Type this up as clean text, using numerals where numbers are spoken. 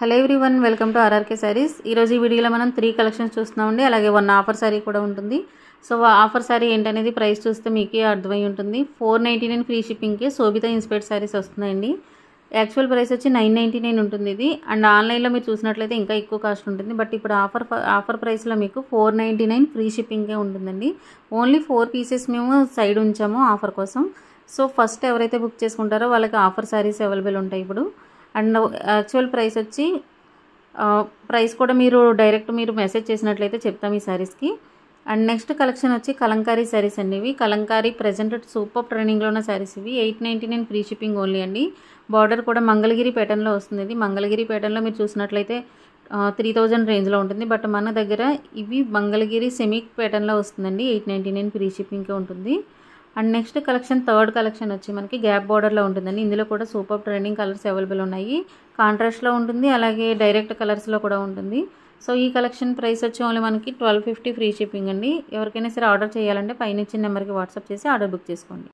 Hello everyone, welcome to RRK saris. ఈరోజు ఈ వీడియోలో మనం 3 కలెక్షన్స్ చూస్తున్నామండి. అలాగే 1 ఆఫర్ సారీ కూడా ఉంటుంది. సో ఆఫర్ సారీ ఏంటనేది ప్రైస్ చూస్తే మీకే అర్థమై ఉంటుంది. 499 ఫ్రీ షిప్పింగ్కి శోభిత ఇన్స్పైర్డ్ సారీస్ వస్తున్నాయండి. యాక్చువల్ ప్రైస్ వచ్చి 999 ఉంటుంది ఇది. అండ్ ఆన్లైన్లో మీరు చూసినట్లయితే ఇంకా ఎక్కువ కాస్ట్ ఉంటుంది. బట్ ఇప్పుడు ఆఫర్ ప్రైస్లో మీకు 499 ఫ్రీ షిప్పింగే ఉంటుందండి. ఓన్లీ 4 పీసెస్ మేము సైడ్ ఉంచాము ఆఫర్ కోసం. సో ఫస్ట్ ఎవరైతే బుక్ చేసుకుంటారో వాళ్ళకి ఆఫర్ సారీస్ అవైలబుల్ ఉంటాయి ఇప్పుడు. అండ్ యాక్చువల్ ప్రైస్ వచ్చి ప్రైస్ కూడా మీరు డైరెక్ట్ మెసేజ్ చేసినట్లయితే చెప్తాం ఈ శారీస్కి. అండ్ నెక్స్ట్ కలెక్షన్ వచ్చి కలంకారీ శారీస్ అండి. ఇవి కలంకారీ ప్రజెంట్ సూపర్ ట్రెండింగ్లో ఉన్న శారీస్. ఇవి 899 ఫ్రీ షిప్పింగ్ ఓన్లీ అండి. బార్డర్ కూడా మంగళగిరి ప్యాటర్న్లో వస్తుంది. ఇది మంగళగిరి ప్యాటర్న్లో మీరు చూసినట్లయితే 3000 రేంజ్లో ఉంటుంది. బట్ మన దగ్గర ఇవి మంగళగిరి సెమీ ప్యాటర్న్లో వస్తుందండి. 899 ఫ్రీ షిప్పింగ్కే ఉంటుంది. And next collection third collection వచ్చి మనకి గ్యాప్ బార్డర్లో ఉంటుందండి. ఇందులో కూడా సూపర్ ట్రెండింగ్ కలర్స్ అవైలబుల్ ఉన్నాయి. కాంట్రాస్ట్లో ఉంటుంది, అలాగే డైరెక్ట్ కలర్స్లో కూడా ఉంటుంది. సో ఈ కలెక్షన్ ప్రైస్ వచ్చి ఓన్లీ మనకి 1250 ఫ్రీ షిప్పింగ్ అండి. ఎవరికైనా సరే ఆర్డర్ చేయాలంటే పైన ఇచ్చిన నెంబర్కి వాట్సాప్ చేసి ఆర్డర్ బుక్ చేసుకోండి.